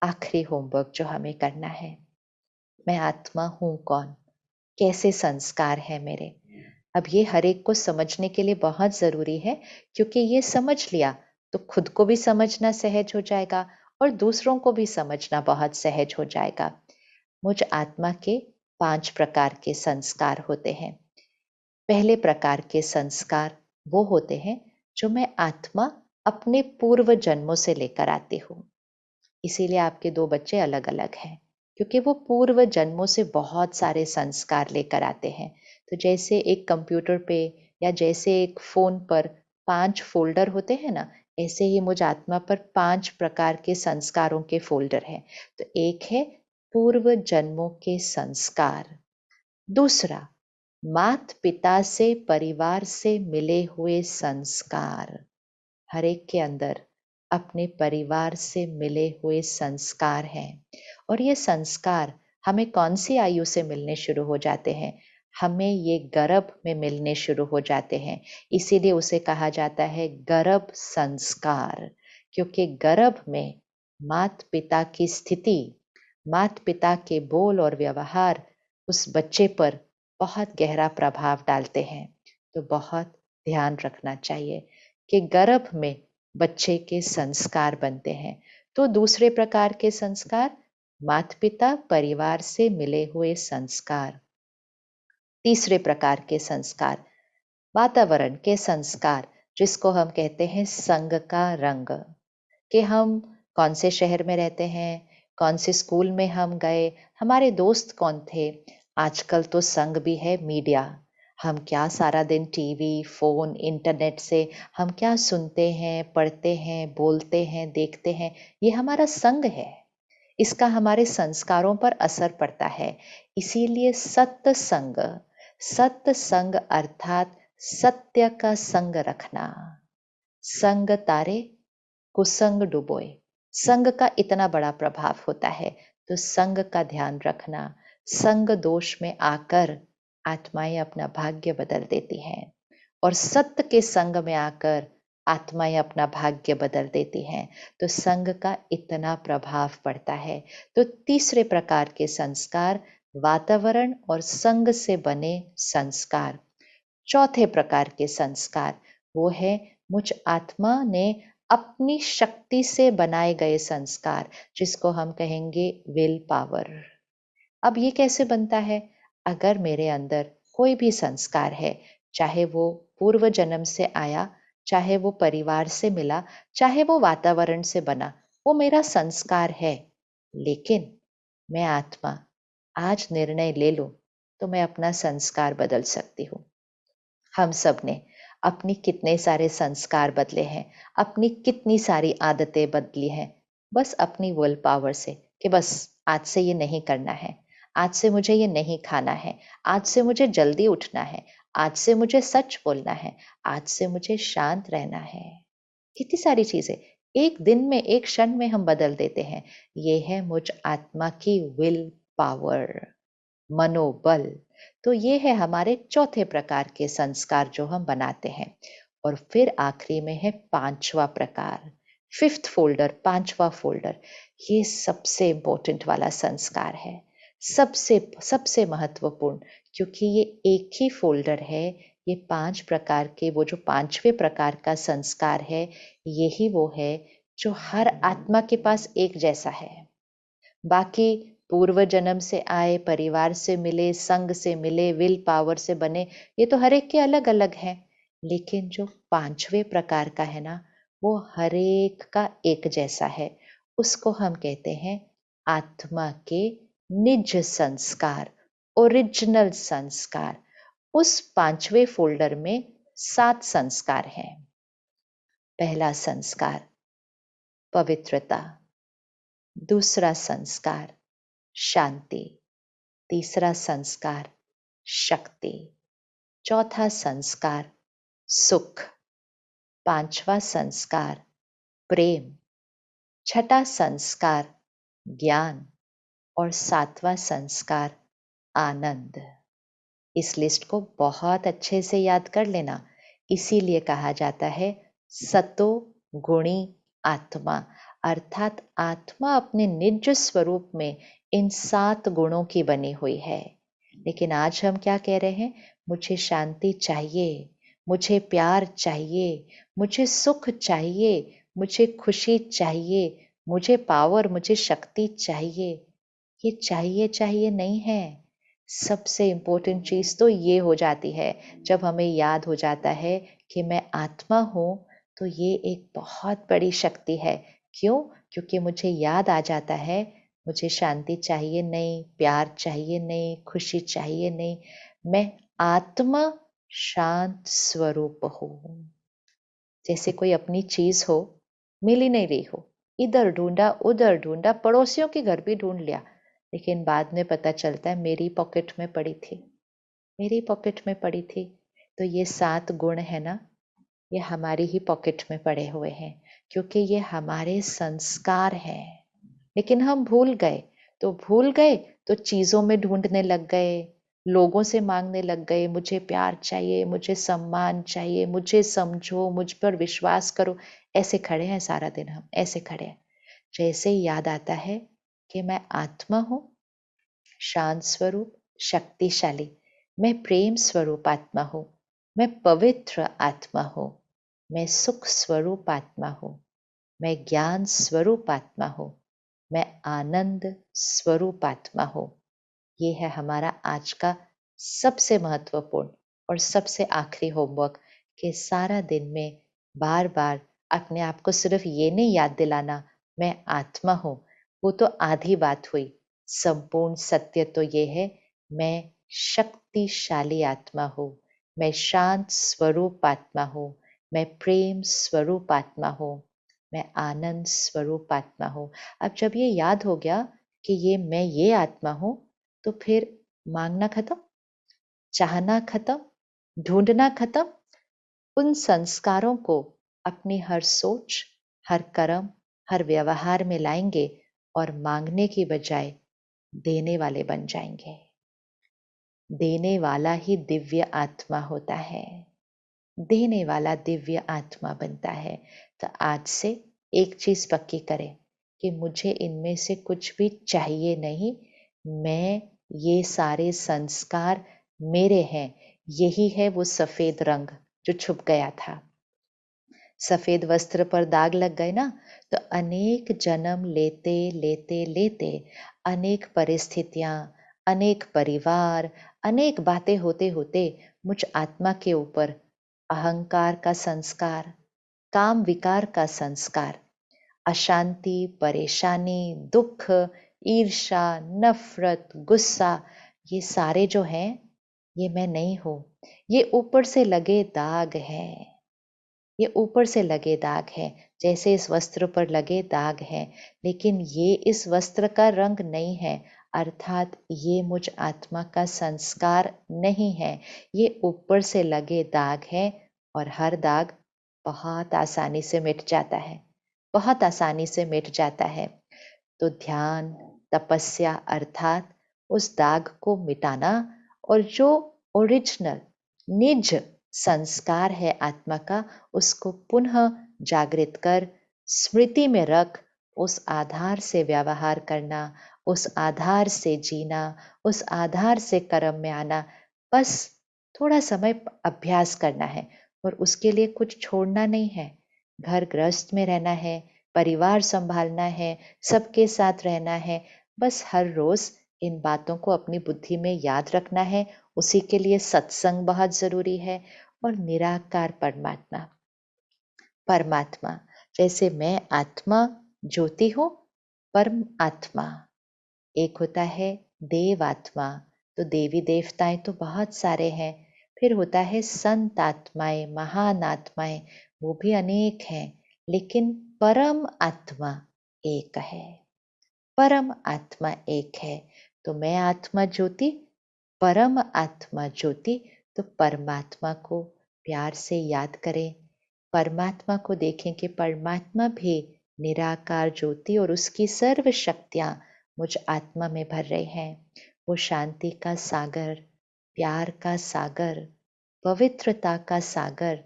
आखिरी होमवर्क जो हमें करना है। मैं आत्मा हूँ कौन? कैसे संस्कार है मेरे? अब ये हर एक को समझने के लिए बहुत ज़रूरी है, क्योंकि ये समझ लिया तो खुद को भी समझना सहज हो जाएगा और दूसरों को भी समझना बहुत सहज हो जाएगा। मुझ आत्मा के 5 प्रकार के संस्कार होते हैं। पहले प्रकार के संस्कार वो होते हैं जो मैं आत्मा अपने पूर्व जन्मों से लेकर आती हूँ। इसीलिए आपके 2 बच्चे अलग-अलग हैं, क्योंकि वो पूर्व जन्मों से बहुत सारे संस्कार लेकर आते हैं। तो जैसे एक कंप्यूटर पे या जैसे एक फ़ोन पर 5 फ़ोल्डर होते हैं ना, ऐसे ही मुझ आत्मा पर 5 प्रकार के संस्कारों के फ़ोल्डर हैं। तो एक है पूर्व जन्मों के संस्कार। दूसरा, मात-पिता से, परिवार से मिले हुए संस्कार। हर एक के अंदर अपने परिवार से मिले हुए संस्कार हैं और ये संस्कार हमें कौन सी आयु से मिलने शुरू हो जाते हैं? हमें ये गर्भ में मिलने शुरू हो जाते हैं। इसीलिए उसे कहा जाता है गर्भ संस्कार, क्योंकि गर्भ में मात पिता की स्थिति, मात पिता के बोल और व्यवहार उस बच्चे पर बहुत गहरा प्रभाव डालते हैं। तो बहुत ध्यान रखना चाहिए कि गर्भ में बच्चे के संस्कार बनते हैं। तो दूसरे प्रकार के संस्कार, माता पिता परिवार से मिले हुए संस्कार। तीसरे प्रकार के संस्कार, वातावरण के संस्कार, जिसको हम कहते हैं संग का रंग। कि हम कौन से शहर में रहते हैं, कौन से स्कूल में हम गए, हमारे दोस्त कौन थे। आजकल तो संग भी है मीडिया। हम क्या सारा दिन टीवी, फ़ोन, इंटरनेट से हम क्या सुनते हैं, पढ़ते हैं, बोलते हैं, देखते हैं, ये हमारा संग है। इसका हमारे संस्कारों पर असर पड़ता है। इसीलिए सत्संग, सत्संग अर्थात सत्य का संग रखना। संग तारे कुसंग डुबोए। संग का इतना बड़ा प्रभाव होता है, तो संग का ध्यान रखना। संग दोष में आकर आत्माएं अपना भाग्य बदल देती हैं और सत्य के संग में आकर आत्माएं अपना भाग्य बदल देती हैं। तो संग का इतना प्रभाव पड़ता है। तो तीसरे प्रकार के संस्कार, वातावरण और संग से बने संस्कार। चौथे प्रकार के संस्कार, वो है मुझ आत्मा ने अपनी शक्ति से बनाए गए संस्कार, जिसको हम कहेंगे विल पावर। अब ये कैसे बनता है? अगर मेरे अंदर कोई भी संस्कार है, चाहे वो पूर्व जन्म से आया, चाहे वो परिवार से मिला, चाहे वो वातावरण से बना, वो मेरा संस्कार है। लेकिन मैं आत्मा आज निर्णय ले लूं, तो मैं अपना संस्कार बदल सकती हूँ। हम सब ने अपनी कितने सारे संस्कार बदले हैं, अपनी कितनी सारी आदतें बदली हैं, बस अपनी विल पावर से कि बस आज से ये नहीं करना है, आज से मुझे ये नहीं खाना है, आज से मुझे जल्दी उठना है, आज से मुझे सच बोलना है, आज से मुझे शांत रहना है। कितनी सारी चीजें एक दिन में, एक क्षण में हम बदल देते हैं। ये है मुझ आत्मा की विल पावर, मनोबल। तो ये है हमारे चौथे प्रकार के संस्कार जो हम बनाते हैं। और फिर आखिरी में है पांचवा प्रकार, फिफ्थ फोल्डर, पांचवा फोल्डर। ये सबसे इंपॉर्टेंट वाला संस्कार है, सबसे सबसे महत्वपूर्ण, क्योंकि ये एक ही फोल्डर है। ये 5 प्रकार के, वो जो पांचवें प्रकार का संस्कार है, यही वो है जो हर आत्मा के पास एक जैसा है। बाकी पूर्व जन्म से आए, परिवार से मिले, संग से मिले, विल पावर से बने, ये तो हर एक के अलग अलग हैं। लेकिन जो पांचवें प्रकार का है ना, वो हर एक का एक जैसा है। उसको हम कहते हैं आत्मा के निज संस्कार, ओरिजिनल संस्कार। उस पांचवें फोल्डर में 7 संस्कार हैं। पहला संस्कार पवित्रता, दूसरा संस्कार शांति, तीसरा संस्कार शक्ति, चौथा संस्कार सुख, पांचवा संस्कार प्रेम, छठा संस्कार ज्ञान और सातवां संस्कार आनंद। इस लिस्ट को बहुत अच्छे से याद कर लेना। इसीलिए कहा जाता है सतो गुणी आत्मा। अर्थात आत्मा अपने निज स्वरूप में इन 7 गुणों की बनी हुई है। लेकिन आज हम क्या कह रहे हैं? मुझे शांति चाहिए, मुझे प्यार चाहिए, मुझे सुख चाहिए, मुझे खुशी चाहिए, मुझे पावर, मुझे शक्ति चाहिए। ये चाहिए चाहिए नहीं है। सबसे इम्पोर्टेंट चीज़ तो ये हो जाती है जब हमें याद हो जाता है कि मैं आत्मा हूँ, तो ये एक बहुत बड़ी शक्ति है। क्यों? क्योंकि मुझे याद आ जाता है मुझे शांति चाहिए नहीं, प्यार चाहिए नहीं, खुशी चाहिए नहीं, मैं आत्मा शांत स्वरूप हूँ। जैसे कोई अपनी चीज हो, मिल ही नहीं रही हो, इधर ढूंढा उधर ढूंढा, पड़ोसियों के घर भी ढूंढ लिया, लेकिन बाद में पता चलता है मेरी पॉकेट में पड़ी थी, मेरी पॉकेट में पड़ी थी। तो ये 7 गुण है ना, ये हमारी ही पॉकेट में पड़े हुए हैं, क्योंकि ये हमारे संस्कार हैं। लेकिन हम भूल गए तो चीजों में ढूंढने लग गए, लोगों से मांगने लग गए, मुझे प्यार चाहिए, मुझे सम्मान चाहिए, मुझे समझो, मुझ पर विश्वास करो। ऐसे खड़े हैं सारा दिन, हम ऐसे खड़े हैं। जैसे ही याद आता है कि मैं आत्मा हूं, शांत स्वरूप, शक्तिशाली, मैं प्रेम स्वरूप आत्मा हूं, मैं पवित्र आत्मा हूं, मैं सुख स्वरूप आत्मा हूं, मैं ज्ञान स्वरूप आत्मा हूं, मैं आनंद स्वरूप आत्मा हूं। ये है हमारा आज का सबसे महत्वपूर्ण और सबसे आखिरी होमवर्क, कि सारा दिन में बार बार अपने आप को सिर्फ ये नहीं याद दिलाना मैं आत्मा हूं, वो तो आधी बात हुई। संपूर्ण सत्य तो ये है, मैं शक्तिशाली आत्मा हूं, मैं शांत स्वरूप आत्मा हूं, मैं प्रेम स्वरूप आत्मा हूं, मैं आनंद स्वरूप आत्मा हूं। अब जब ये याद हो गया कि मैं ये आत्मा हूं, तो फिर मांगना खत्म, चाहना खत्म, ढूंढना खत्म। उन संस्कारों को अपनी हर सोच, हर कर्म, हर व्यवहार में लाएंगे और मांगने की बजाय देने वाले बन जाएंगे। देने वाला ही दिव्य आत्मा होता है, देने वाला दिव्य आत्मा बनता है। तो आज से एक चीज पक्की करें कि मुझे इनमें से कुछ भी चाहिए नहीं, मैं ये सारे संस्कार मेरे हैं। यही है वो सफेद रंग जो छुप गया था। सफेद वस्त्र पर दाग लग गए ना, तो अनेक जन्म लेते लेते लेते, अनेक परिस्थितियां, अनेक परिवार, अनेक बातें होते होते मुझ आत्मा के ऊपर अहंकार का संस्कार, काम विकार का संस्कार, अशांति, परेशानी, दुख, ईर्षा, नफरत, गुस्सा, ये सारे जो हैं, ये मैं नहीं हूं। ये ऊपर से लगे दाग हैं, ये ऊपर से लगे दाग हैं, जैसे इस वस्त्र पर लगे दाग हैं। लेकिन ये इस वस्त्र का रंग नहीं है, अर्थात ये मुझ आत्मा का संस्कार नहीं है। ये ऊपर से लगे दाग है, और हर दाग बहुत आसानी से मिट जाता है, बहुत आसानी से मिट जाता है। तो ध्यान, तपस्या अर्थात उस दाग को मिटाना, और जो ओरिजिनल निज संस्कार है आत्मा का, उसको पुनः जागृत कर स्मृति में रख, उस आधार से व्यवहार करना, उस आधार से जीना, उस आधार से कर्म में आना। बस थोड़ा समय अभ्यास करना है, और उसके लिए कुछ छोड़ना नहीं है। घर गृहस्थ में रहना है, परिवार संभालना है, सबके साथ रहना है। बस हर रोज इन बातों को अपनी बुद्धि में याद रखना है। उसी के लिए सत्संग बहुत जरूरी है। और निराकार परमात्मा, परमात्मा, जैसे मैं आत्मा ज्योति हूं, परम आत्मा एक होता है देव आत्मा। तो देवी देवताएं तो बहुत सारे हैं। फिर होता है संत आत्माएं, महान आत्माएं, वो भी अनेक हैं। लेकिन परम आत्मा एक है, परम आत्मा एक है। तो मैं आत्मा ज्योति, परम आत्मा ज्योति। तो परमात्मा को प्यार से याद करें, परमात्मा को देखें कि परमात्मा भी निराकार ज्योति, और उसकी सर्व शक्तियां मुझ आत्मा में भर रहे हैं। वो शांति का सागर, प्यार का सागर, पवित्रता का सागर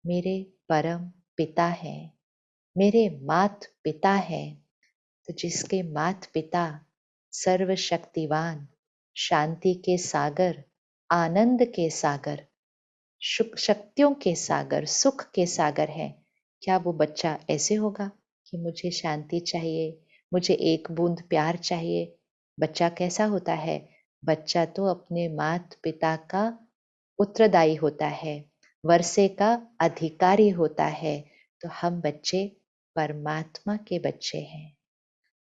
मेरे परम पिता हैं। मेरे मात पिता हैं, तो जिसके मात पिता सर्वशक्तिवान, शांति के सागर, आनंद के सागर, शक्तियों के सागर, सुख के सागर हैं, क्या वो बच्चा ऐसे होगा कि मुझे शांति चाहिए, मुझे एक बूंद प्यार चाहिए? बच्चा कैसा होता है? बच्चा तो अपने मात पिता का उत्तरदायी होता है, वर्षे का अधिकारी होता है। तो हम बच्चे परमात्मा के बच्चे हैं,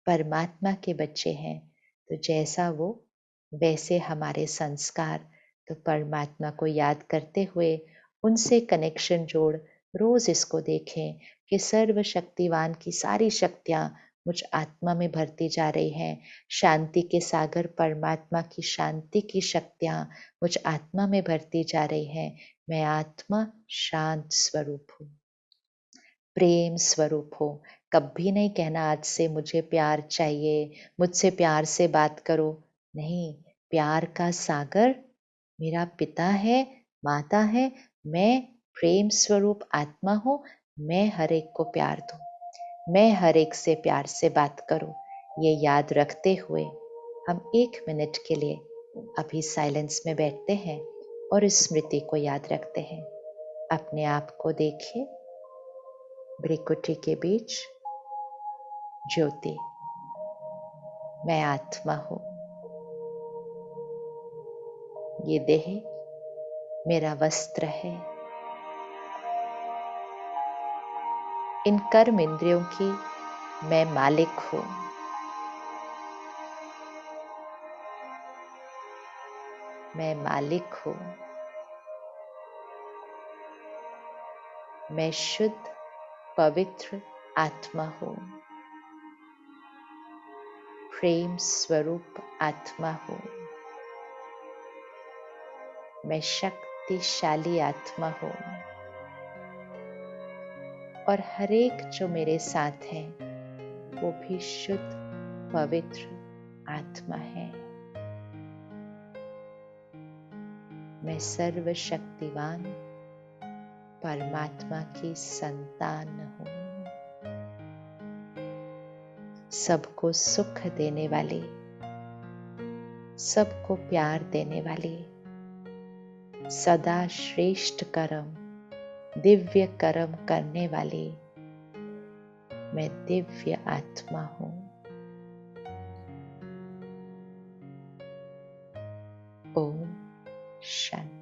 परमात्मा के बच्चे हैं। तो जैसा वो वैसे हमारे संस्कार। तो परमात्मा को याद करते हुए उनसे कनेक्शन जोड़ रोज इसको देखें कि सर्वशक्तिवान की सारी शक्तियाँ मुझ आत्मा में भरती जा रही हैं। शांति के सागर परमात्मा की शांति की शक्तियाँ मुझ आत्मा में भरती जा रही हैं। मैं आत्मा शांत स्वरूप हूँ, प्रेम स्वरूप हो। कभी नहीं कहना आज से मुझे प्यार चाहिए, मुझसे प्यार से बात करो। नहीं, प्यार का सागर मेरा पिता है, माता है। मैं प्रेम स्वरूप आत्मा हूँ। मैं हर एक को प्यार दूँ, मैं हर एक से प्यार से बात करूँ। ये याद रखते हुए हम 1 मिनट के लिए अभी साइलेंस में बैठते हैं और इस स्मृति को याद रखते हैं। अपने आप को देखिए, भ्रिकुटी के बीच ज्योति। मैं आत्मा हूँ। ये देह मेरा वस्त्र है। इन कर्म इंद्रियों की मैं मालिक हूँ। मैं मालिक हूँ। मैं शुद्ध पवित्र आत्मा हूँ। प्रेम स्वरूप आत्मा हूँ। मैं शक्तिशाली आत्मा हूँ। और हर एक जो मेरे साथ है वो भी शुद्ध पवित्र आत्मा है। मैं सर्वशक्तिवान परमात्मा की संतान हूँ। सबको सुख देने वाली, सबको प्यार देने वाली, सदा श्रेष्ठ कर्म, दिव्य कर्म करने वाली मैं दिव्य आत्मा हूँ। ओम शांति।